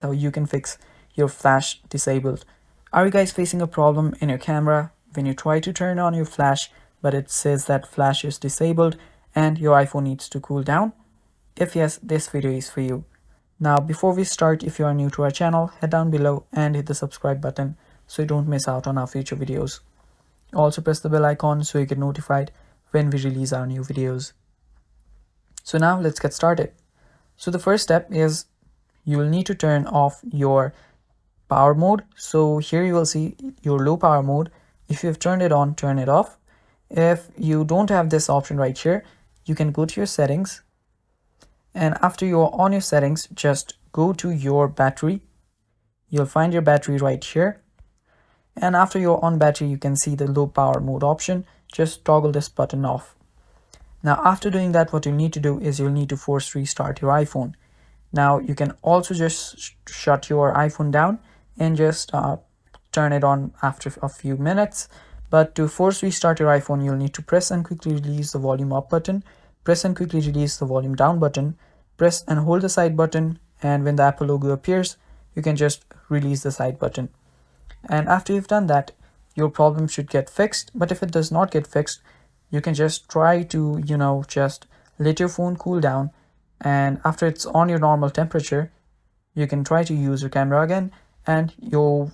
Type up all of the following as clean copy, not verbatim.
how you can fix your flash disabled. Are you guys facing a problem in your camera when you try to turn on your flash, but it says that flash is disabled and your iPhone needs to cool down? If yes, this video is for you. Now, before we start, if you are new to our channel, head down below and hit the subscribe button so you don't miss out on our future videos. Also press the bell icon so you get notified when we release our new videos. So now let's get started. So the first step is you will need to turn off your power mode. So here you will see your low power mode. If you have turned it on, turn it off. If you don't have this option right here, you can go to your settings, and after you're on your settings, just go to your battery. You'll find your battery right here, and after you're on battery, you can see the low power mode option. Just toggle this button off. Now after doing that, what you need to do is you'll need to force restart your iPhone. Now you can also just shut your iPhone down and just turn it on after a few minutes. But to force restart your iPhone, you'll need to press and quickly release the volume up button, press and quickly release the volume down button, press and hold the side button, and when the Apple logo appears, you can just release the side button. And after you've done that, your problem should get fixed. But if it does not get fixed, you can just try to, just let your phone cool down, and after it's on your normal temperature, you can try to use your camera again and you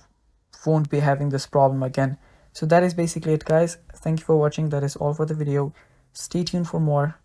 won't be having this problem again. So that is basically it, guys. Thank you for watching. That is all for the video. Stay tuned for more.